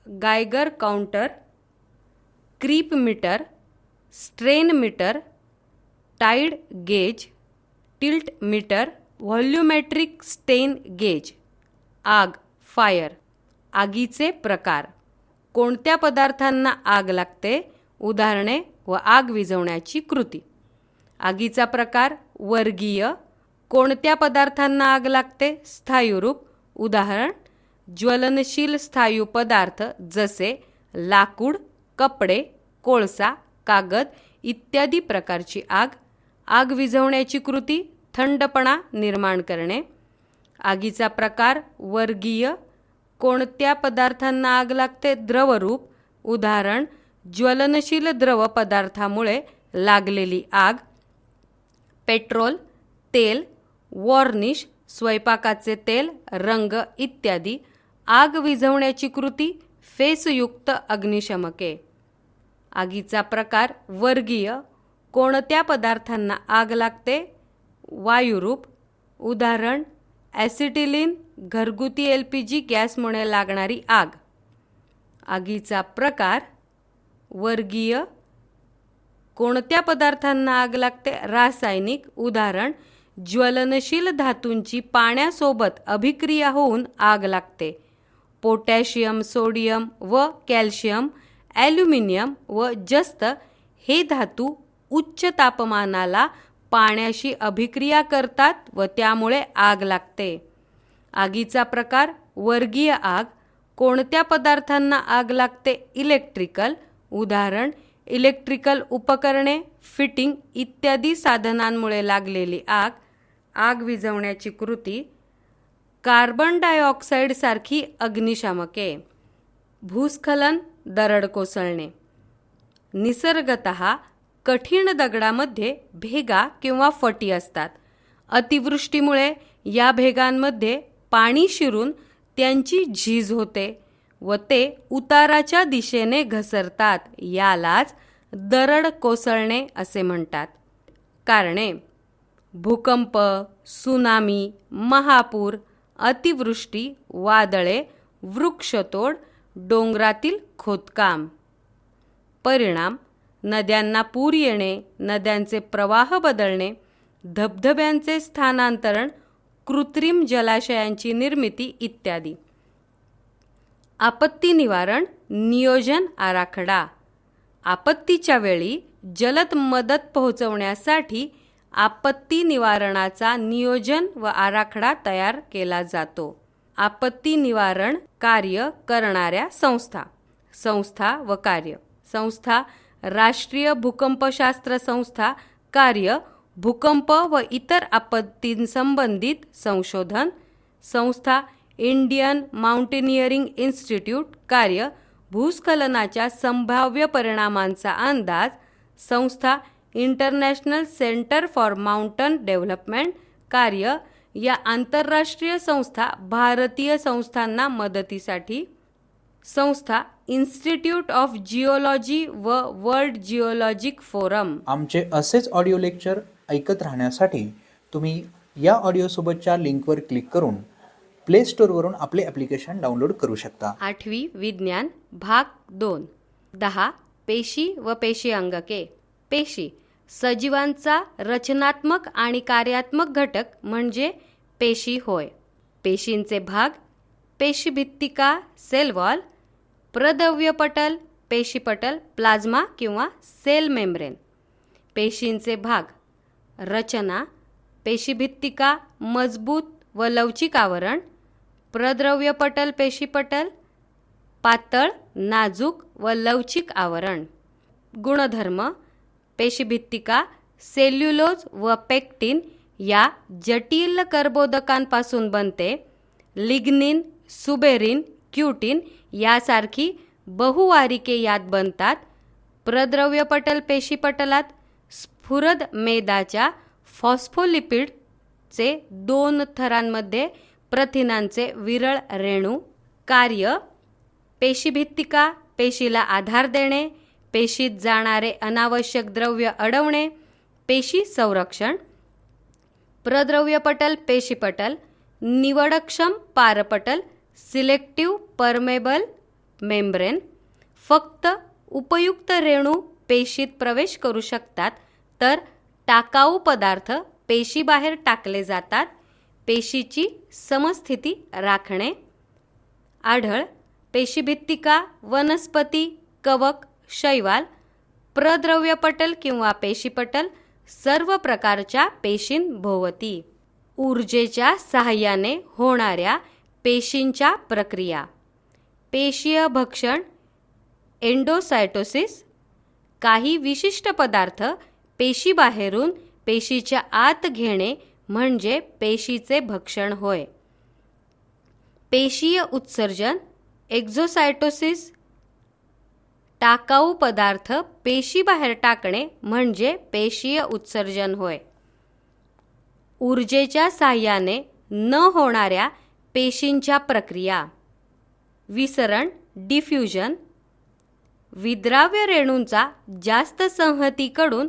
Geiger counter, creep meter, strain meter, tide gauge, tilt meter, volumetric strain gauge. आग, फायर, आगीचे प्रकार. कोणत्या पदार्थांना आग लागते, उदाहरणे व आग विझवण्याची कृती. आगीचा प्रकार वर्गीय. कोणत्या पदार्थांना आग लागते, स्थायूरूप, उदाहरण ज्वलनशील स्थायू पदार्थ जसे लाकूड, कपडे, कोळसा, कागद इत्यादी प्रकारची आग. आग विझवण्याची कृती थंडपणा निर्माण करणे. आगीचा प्रकार वर्गीय. कोणत्या पदार्थांना आग लागते, द्रवरूप, उदाहरण ज्वलनशील द्रव पदार्थामुळे लागलेली आग. पेट्रोल, तेल, वॉर्निश, स्वयंपाकाचे तेल, रंग इत्यादी. आग विझवण्याची कृती फेसयुक्त अग्निशमके. आगीचा प्रकार वर्गीय. कोणत्या पदार्थांना आग लागते, वायुरूप, उदाहरण ॲसिटिलीन, घरगुती LPG गॅसमुळे लागणारी आग. आगीचा प्रकार वर्गीय. कोणत्या पदार्थांना आग लागते, रासायनिक, उदाहरण ज्वलनशील धातूंची पाण्यासोबत अभिक्रिया होऊन आग लागते. पोटॅशियम, सोडियम व कॅल्शियम, ॲल्युमिनियम व जस्त हे धातू उच्च तापमानाला पाण्याशी अभिक्रिया करतात व त्यामुळे आग लागते. आगीचा प्रकार वर्गीय आग. कोणत्या पदार्थांना आग लागते, इलेक्ट्रिकल, उदाहरण इलेक्ट्रिकल उपकरणे, फिटिंग इत्यादी साधनांमुळे लागलेली आग. आग विझवण्याची कृती कार्बन डायऑक्साईड सारखी अग्निशामके. भूस्खलन, दरड कोसळणे. निसर्गतः कठीण दगडामध्ये भेगा किंवा फटी असतात. अतिवृष्टीमुळे या भेगांमध्ये पाणी शिरून त्यांची झीज होते व ते उताराच्या दिशेने घसरतात. यालाच दरड कोसळणे असे म्हणतात. कारणे: भूकंप, सुनामी, महापूर, अतिवृष्टी, वादळे, वृक्षतोड, डोंगरातील खोदकाम. परिणाम: नद्यांना पूर येणे, नद्यांचे प्रवाह बदलणे, धबधब्यांचे स्थानांतरण, कृत्रिम जलाशयांची निर्मिती इत्यादी. आपत्ती निवारण नियोजन आराखडा. आपत्तीच्या वेळी जलद मदत पोहोचवण्यासाठी आपत्ती निवारणाचा नियोजन व आराखडा तयार केला जातो. आपत्ती निवारण कार्य करणाऱ्या संस्था. संस्था व कार्य. संस्था: राष्ट्रीय भूकंपशास्त्र संस्था. कार्य: भूकंप व इतर आपत्तींसंबंधित संशोधन. संस्था: इंडियन माउंटेनिअरिंग इन्स्टिट्यूट. कार्य: भूस्खलनाच्या संभाव्य परिणामांचा अंदाज. संस्था: international centre for mountain development. कार्य: या आंतरराष्ट्रीय संस्था भारतीय संस्थांना मदतीसाठी. संस्था: इन्स्टिट्यूट ऑफ जिओलॉजी व वर्ल्ड जिओलॉजिक फोरम. आमचे असेच ऑडिओ लेक्चर ऐकत राहण्यासाठी तुम्ही या ऑडिओसोबतच्या लिंकवर क्लिक करून प्ले स्टोअरवरून आपले ॲप्लिकेशन डाउनलोड करू शकता. 8वी विज्ञान भाग 2. 10. पेशी व पेशी अंगके. पेशी: सजीवांचा रचनात्मक आणि कार्यात्मक घटक म्हणजे पेशी होय. पेशींचे भाग: पेशीभित्तिका सेल वॉल, प्रद्रव्यपटल, पेशीपटल, प्लाझ्मा किंवा सेल मेम्ब्रेन. पेशींचे भाग: रचना: पेशीभित्तिका मजबूत व लवचिक आवरण, प्रद्रव्यपटल पेशीपटल पातळ, नाजूक व लवचिक आवरण. गुणधर्म: पेशीभित्तिका सेल्युलोज व पेक्टिन या जटिल कर्बोदकांपासून बनते. लिग्निन, सुबेरिन, क्युटिन यासारखी बहुवारिके यात बनतात. प्रद्रव्यपटल पेशीपटलात स्फुरद मेदाच्या फॉस्फोलिपिडचे 2 थरांमध्ये प्रथिनांचे विरळ रेणू. कार्य: पेशीभित्तिका पेशीला आधार देणे, पेशीत जाणारे अनावश्यक द्रव्य अडवणे, पेशी संरक्षण. प्रद्रव्यपटल पेशीपटल निवडक्षम पारपटल, सिलेक्टिव्ह परमेबल मेम्ब्रेन. फक्त उपयुक्त रेणू पेशीत प्रवेश करू शकतात, तर टाकाऊ पदार्थ पेशीबाहेर टाकले जातात. पेशीची समस्थिती राखणे. आढळ: पेशीभित्तिका वनस्पती, कवक, शैवाल, प्रद्रव्यपटल किंवा पेशीपटल सर्व प्रकारच्या पेशींभोवती. ऊर्जेच्या सहाय्याने होणाऱ्या पेशींच्या प्रक्रिया. पेशीय भक्षण एंडोसायटोसिस. काही विशिष्ट पदार्थ पेशीबाहेरून पेशीच्या आत घेणे म्हणजे पेशीचे भक्षण होय. पेशीय उत्सर्जन एक्झोसायटोसिस. टाकाऊ पदार्थ पेशीबाहेर टाकणे म्हणजे पेशीय उत्सर्जन होय. ऊर्जेच्या साहाय्याने न होणाऱ्या पेशींच्या प्रक्रिया. विसरण डिफ्यूजन. विद्राव्य रेणूंचा जास्त संहतीकडून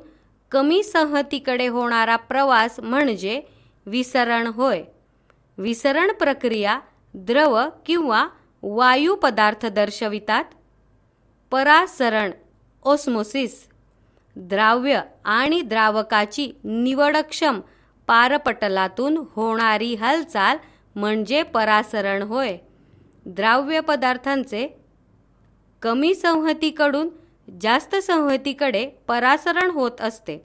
कमी संहतीकडे होणारा प्रवास म्हणजे विसरण होय. विसरण प्रक्रिया द्रव किंवा वायू पदार्थ दर्शवितात. परासरण ओस्मोसिस. द्राव्य आणि द्रावकाची निवडक्षम पारपटलातून होणारी हालचाल म्हणजे परासरण होय. द्राव्य पदार्थांचे कमी संहतीकडून जास्त संहतीकडे परासरण होत असते.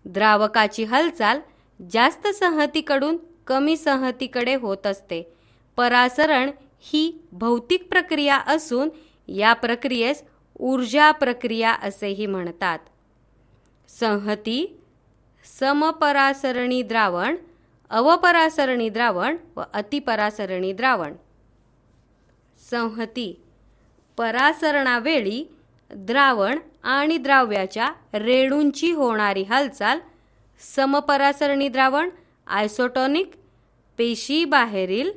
द्रावकाची हालचाल जास्त संहतीकडून कमी संहतीकडे होत असते. परासरण ही भौतिक प्रक्रिया असून या प्रक्रियेस ऊर्जा प्रक्रिया असेही म्हणतात. संहती समपरासरणी द्रावण, अवपरासरणी द्रावण व अतिपरासरणी द्रावण. संहती परासरणावेळी द्रावण आणि द्राव्याच्या रेणूंची होणारी हालचाल, समपरासरणी द्रावण, आयसोटोनिक, पेशी बाहेरील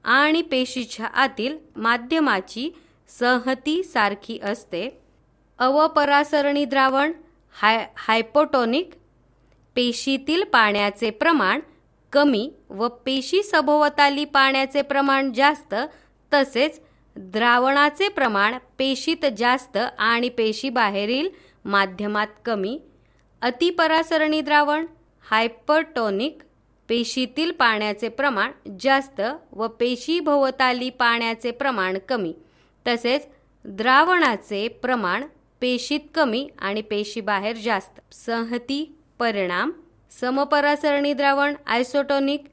आणि पेशीच्या आतील माध्यमाची संहती सारखी असते. अवपरासरणी द्रावण, हायपोटोनिक, पेशीतील पाण्याचे प्रमाण कमी व पेशी सभोवताली पाण्याचे प्रमाण जास्त, तसेच द्रावणाचे प्रमाण पेशीत जास्त आणि पेशी बाहेरील माध्यमात कमी. अतिपरासरणी द्रावण, हायपरटोनिक, पेशीतील पाण्याचे प्रमाण जास्त व पेशीभोवताली पाण्याचे प्रमाण कमी, तसेच द्रावणाचे प्रमाण पेशीत कमी आणि पेशीबाहेर जास्त. संहती परिणाम, समपरासरणी द्रावण, आयसोटोनिक,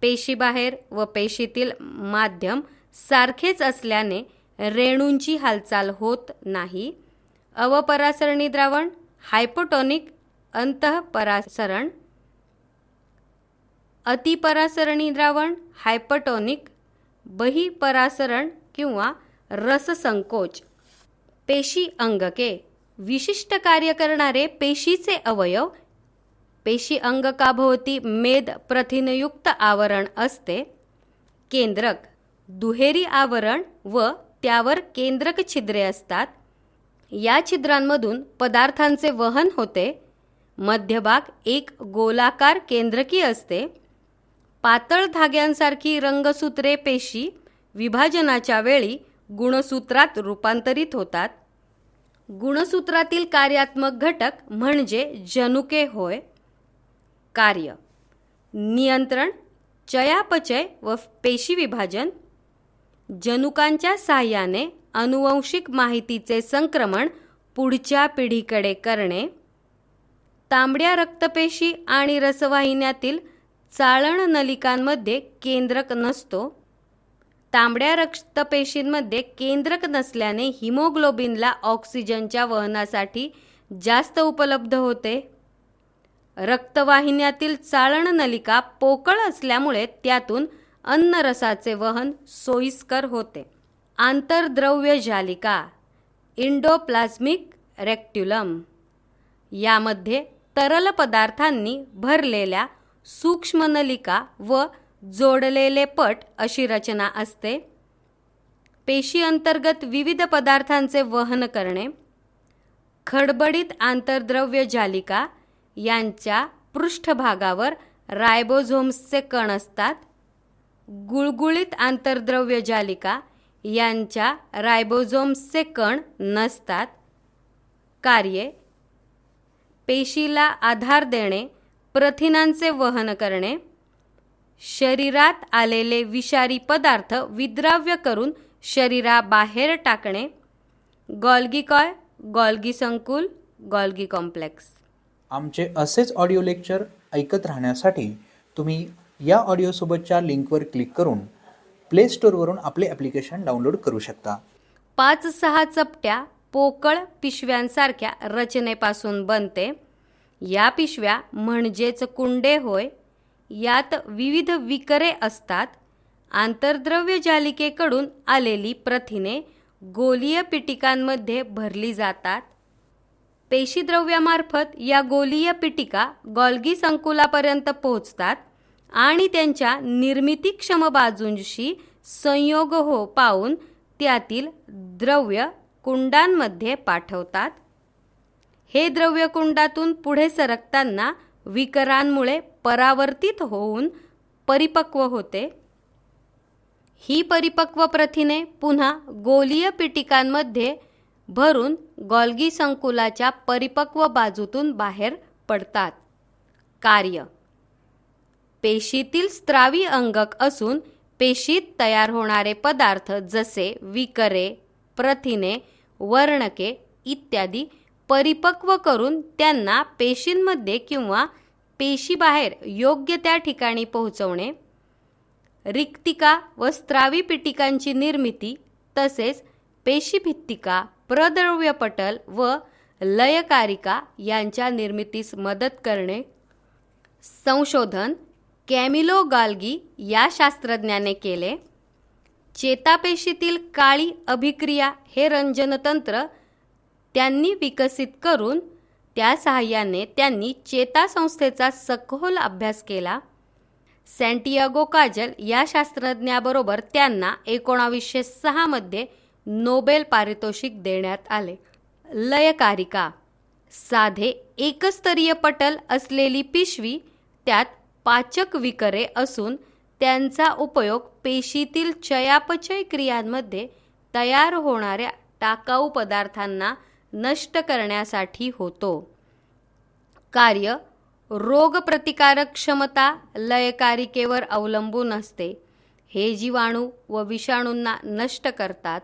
पेशीबाहेर व पेशीतील माध्यम सारखेच असल्याने रेणूंची हालचाल होत नाही. अवपरासरणी द्रावण, हायपोटोनिक, अंतःपरासरण. अतिपरासरणी द्रावण, हायपरटोनिक, बहिपरासरण किंवा रससंकोच. पेशी अंगके, विशिष्ट कार्य करणारे पेशीचे अवयव. पेशी अंगकाभोवती मेद प्रथिनयुक्त आवरण असते. केंद्रक, दुहेरी आवरण व त्यावर केंद्रक छिद्रे असतात. या छिद्रांमधून पदार्थांचे वहन होते. मध्यभाग एक गोलाकार केंद्रकी असते. पातळ धाग्यांसारखी रंगसूत्रे पेशी विभाजनाच्या वेळी गुणसूत्रात रूपांतरित होतात. गुणसूत्रातील कार्यात्मक घटक म्हणजे जनुके होय. कार्य, नियंत्रण, चयापचय व पेशी विभाजन. जनुकांच्या साहाय्याने अनुवंशिक माहितीचे संक्रमण पुढच्या पिढीकडे करणे. तांबड्या रक्तपेशी आणि रसवाहिन्यातील चाळण नलिकांमध्ये केंद्रक नसतो. तांबड्या रक्तपेशींमध्ये केंद्रक नसल्याने हिमोग्लोबिनला ऑक्सिजनच्या वहनासाठी जास्त उपलब्ध होते. रक्तवाहिन्यातील चाळण नलिका पोकळ असल्यामुळे त्यातून अन्नरसाचे वहन सोयीस्कर होते. आंतरद्रव्य जालिका, इंडोप्लाझ्मिक रेक्ट्युलम. यामध्ये तरल पदार्थांनी भरलेल्या सूक्ष्म नलिका व जोडलेले पट अशी रचना असते. पेशी अंतर्गत विविध पदार्थांचे वहन करणे. खडबडीत आंतरद्रव्य जालिका यांच्या पृष्ठभागावर रायबोझोम्सचे कण असतात. गुळगुळीत आंतरद्रव्य जालिका यांच्या रायबोझोम्सचे कण नसतात. कार्ये, पेशीला आधार देणे, प्रथिनांचे वहन करणे, शरीरात आलेले विषारी पदार्थ विद्राव्य करून शरीराबाहेर टाकणे. गॉल्गी कॉय, गॉल्गी संकुल, गॉल्गी कॉम्प्लेक्स. आमचे असेच ऑडिओ लेक्चर ऐकत राहण्यासाठी तुम्ही या ऑडिओसोबतच्या लिंकवर क्लिक करून प्ले स्टोअरवरून आपले ॲप्लिकेशन डाउनलोड करू शकता. 5-6 चपट्या पोकळ पिशव्यांसारख्या रचनेपासून बनते. या पिशव्या म्हणजेच कुंडे होय. यात विविध विकरे असतात. आंतरद्रव्य जालिकेकडून आलेली प्रथिने गोलीय पिटिकांमध्ये भरली जातात. पेशीद्रव्यामार्फत या गोलीय पिटिका गॉल्गी संकुलापर्यंत पोहोचतात आणि त्यांच्या निर्मितीक्षम बाजूंशी संयोग पावून त्यातील द्रव्य कुंडांमध्ये पाठवतात. हे द्रव्य कुंडातून पुढे सरकताना विकरांमुळे परावर्तित होऊन परिपक्व होते. ही परिपक्व प्रथिने पुन्हा गोलीय पिटिकांमध्ये भरून गॉल्गी संकुलाच्या परिपक्व बाजूतून बाहेर पडतात. कार्य, पेशीतील स्त्रावी अंगक असून पेशीत तयार होणारे पदार्थ जसे विकरे, प्रथिने, वर्णके इत्यादी परिपक्व करून त्यांना पेशींमध्ये किंवा पेशीबाहेर योग्य त्या ठिकाणी पोहोचवणे. रिक्तिका व स्त्रावी पिटिकांची निर्मिती तसेच पेशीभित्तिका, प्रद्रव्यपटल व लयकारिका यांच्या निर्मितीस मदत करणे. संशोधन कॅमिलो गॉल्गी या शास्त्रज्ञाने केले. चेतापेशीतील काळी अभिक्रिया हे रंजनतंत्र त्यांनी विकसित करून त्या सहाय्याने त्यांनी चेतासंस्थेचा सखोल अभ्यास केला. सॅन्टियागो काजल या शास्त्रज्ञाबरोबर त्यांना 1906 मध्ये नोबेल पारितोषिक देण्यात आले. लयकारिका साधे एकस्तरीय पटल असलेली पिशवी, त्यात पाचक विकरे असून त्यांचा उपयोग पेशीतील चयापचय क्रियांमध्ये तयार होणाऱ्या टाकाऊ पदार्थांना नष्ट करण्यासाठी होतो. कार्य रोगप्रतिकारक क्षमता लयकारिकेवर अवलंबून असते. हे जीवाणू व विषाणूंना नष्ट करतात.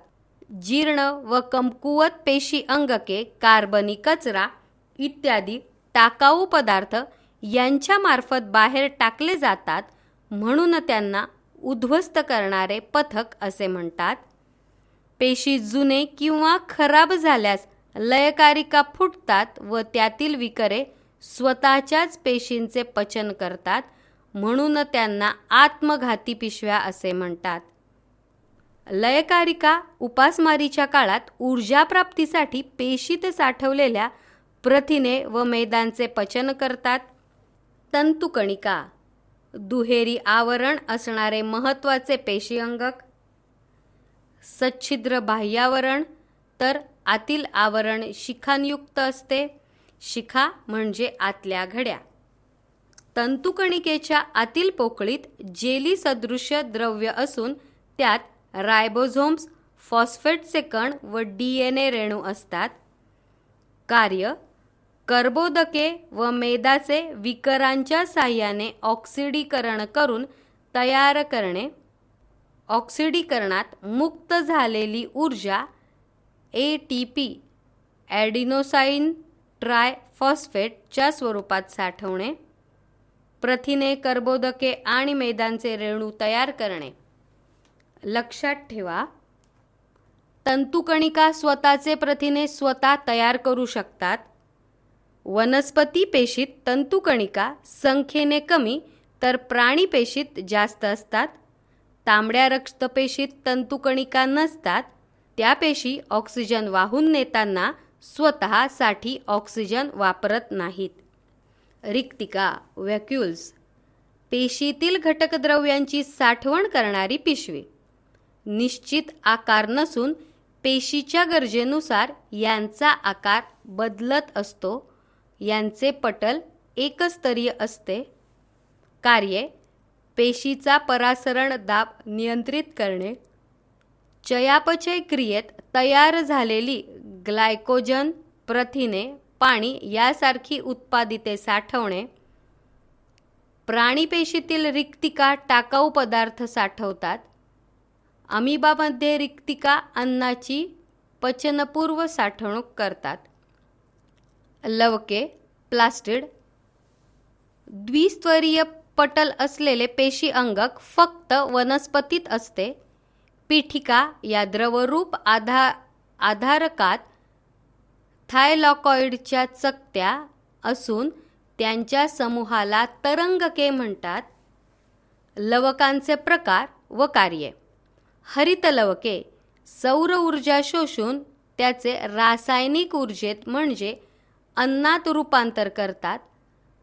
जीर्ण व कमकुवत पेशी अंगके, कार्बनी कचरा इत्यादी टाकाऊ पदार्थ यांच्यामार्फत बाहेर टाकले जातात, म्हणून त्यांना उद्ध्वस्त करणारे पथक असे म्हणतात. पेशी जुने किंवा खराब झाल्यास लयकारिका फुटतात व त्यातील विकरे स्वतःच्याच पेशींचे पचन करतात, म्हणून त्यांना आत्मघाती पिशव्या असे म्हणतात. लयकारिका उपासमारीच्या काळात ऊर्जाप्राप्तीसाठी पेशीत साठवलेल्या प्रथिने व मेदांचे पचन करतात. तंतुकणिका दुहेरी आवरण असणारे महत्त्वाचे पेशी अंगक. सच्छिद्र बाह्यावरण, तर आतील आवरण शिखांयुक्त असते. शिखा म्हणजे आतल्या घड्या. तंतुकणिकेच्या आतील पोकळीत जेली सदृश्य द्रव्य असून त्यात रायबोझोम्स, फॉस्फेटचे कण व DNA रेणू असतात. कार्य कर्बोदके व मेदाचे विकरांच्या साहाय्याने ऑक्सिडीकरण करून तयार करणे. ऑक्सिडीकरणात मुक्त झालेली ऊर्जा ATP ॲडिनोसाइन ट्रायफॉस्फेटच्या स्वरूपात साठवणे. प्रथिने, कर्बोदके आणि मेदांचे रेणू तयार करणे. लक्षात ठेवा, तंतुकणिका स्वतःचे प्रथिने स्वतः तयार करू शकतात. वनस्पती पेशीत तंतुकणिका संख्येने कमी तर प्राणी पेशीत जास्त असतात. तांबड्या रक्तपेशीत तंतुकणिका नसतात. त्या पेशी ऑक्सिजन वाहून नेताना स्वतःसाठी ऑक्सिजन वापरत नाहीत. रिक्तिका व्हॅक्यूल्स पेशीतील घटकद्रव्यांची साठवण करणारी पिशवी. निश्चित आकार नसून पेशीच्या गरजेनुसार यांचा आकार बदलत असतो. यांचे पटल एकस्तरीय असते. कार्ये पेशीचा परासरण दाब नियंत्रित करणे. चयापचय क्रियेत तयार झालेली ग्लायकोजन, प्रथिने, पाणी यासारखी उत्पादिते साठवणे. प्राणीपेशीतील रिक्तिका टाकाऊ पदार्थ साठवतात. अमिबामध्ये रिक्तिका अन्नाची पचनपूर्व साठवणूक करतात. लवके प्लास्टिड द्विस्तरीय पटल असलेले पेशी अंगक फक्त वनस्पतीत असते. पीठिका या द्रवरूप आधारकात थायलॉकॉइडच्या चकत्या असून त्यांच्या समूहाला तरंगके म्हणतात. लवकांचे प्रकार व कार्ये. हरित लवके सौर ऊर्जा शोषून त्याचे रासायनिक ऊर्जेत म्हणजे अन्नात रूपांतर करतात.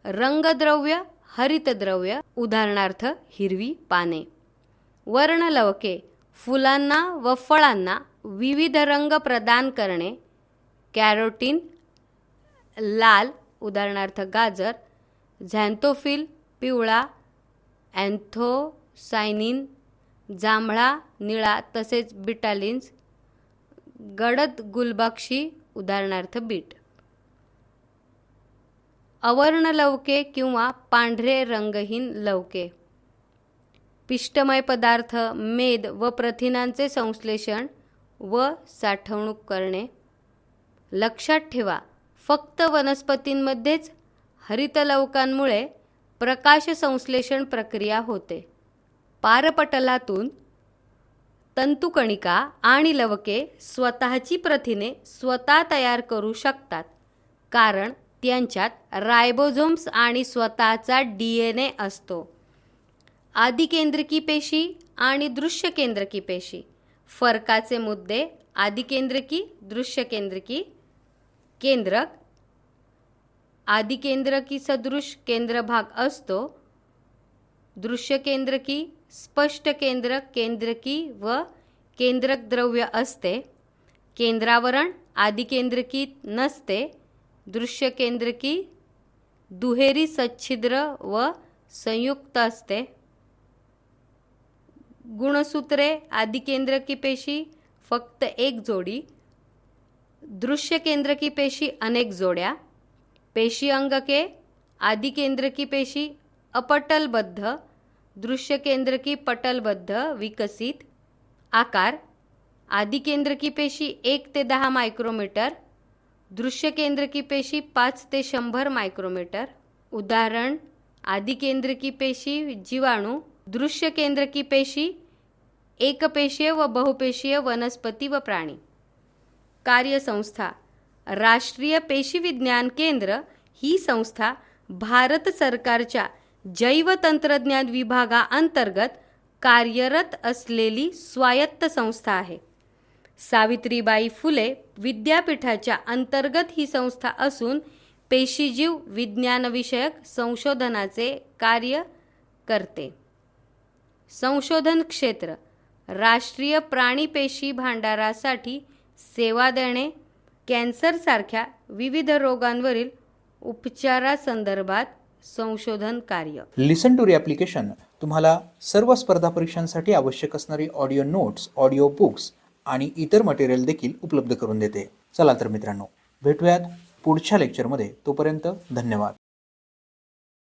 रंगद्रव्य, हरितद्रव्य, उदाहरणार्थ हिरवी पाने. वर्णलवके फुलांना व फळांना विविध रंग प्रदान करणे. कॅरोटीन लाल, उदाहरणार्थ गाजर. झॅन्थोफिल पिवळा. अँथोसायनिन जांभळा, निळा तसेच बिटालिन्स. गडद गुलबक्षी, उदाहरणार्थ बीट. अवर्णलवके किंवा पांढरे रंगहीन लवके पिष्टमय पदार्थ, मेद व प्रथिनांचे संश्लेषण व साठवणूक करणे. लक्षात ठेवा, फक्त वनस्पतींमध्येच हरितलवकांमुळे प्रकाश संश्लेषण प्रक्रिया होते. पारपटलातून तंतुकणिका आणि लवके स्वतःची प्रथिने स्वतः तयार करू शकतात, कारण त्यांच्यात रायबोझोम्स आणि स्वतःचा DNA असतो. आदिकेंद्रकी पेशी आणि दृश्यकेंद्रकी पेशी. फरकाचे मुद्दे: आदिकेंद्रकी, दृश्यकेंद्रकी. केंद्रक आदिकेंद्रकी सदृश केंद्रभाग असतो. दृश्य केंद्रकी, स्पष्ट केंद्रक, केंद्रकी व केंद्रक द्रव्य असते. केंद्रावरण आदिकेंद्रकीत नसते. दृश्य केंद्रकी दुहेरी सच्छिद्र व संयुक्त असते. गुणसूत्रे आदिकेंद्रकी पेशी फक्त एक जोडी. दृश्य केंद्रकी पेशी अनेक जोड्या. पेशी अंगके आदिकेंद्रकी पेशी अपटलबद्ध, दृश्य केंद्रकी पटलबद्ध विकसित. आकार आदिकेंद्रकी पेशी 1 ते 10 मायक्रोमीटर, दृश्य केंद्रकी पेशी 5 ते 100 मायक्रोमीटर. उदाहरण आदिकेंद्रकी पेशी जीवाणू, दृश्य केंद्रकी पेशी एकपेशीय व बहुपेशीय वनस्पती व प्राणी. कार्यसंस्था राष्ट्रीय पेशी विज्ञान केंद्र ही संस्था भारत सरकारच्या जैवतंत्रज्ञान विभागाअंतर्गत कार्यरत असलेली स्वायत्त संस्था आहे. सावित्रीबाई फुले विद्यापीठाच्या अंतर्गत ही संस्था असून पेशीजीव विज्ञानविषयक संशोधनाचे कार्य करते. संशोधन क्षेत्र राष्ट्रीय प्राणी पेशी भांडारासाठी सेवा देणे, कॅन्सरसारख्या विविध रोगांवरील उपचारासंदर्भात संशोधन कार्य. लिसन टू री ॲप्लिकेशन तुम्हाला सर्व स्पर्धा परीक्षांसाठी आवश्यक असणारी ऑडिओ नोट्स, ऑडिओ बुक्स आणि इतर मटेरियल देखील उपलब्ध करून देते. चला तर मित्रांनो, भेटूयात पुढच्या लेक्चरमध्ये. तोपर्यंत धन्यवाद.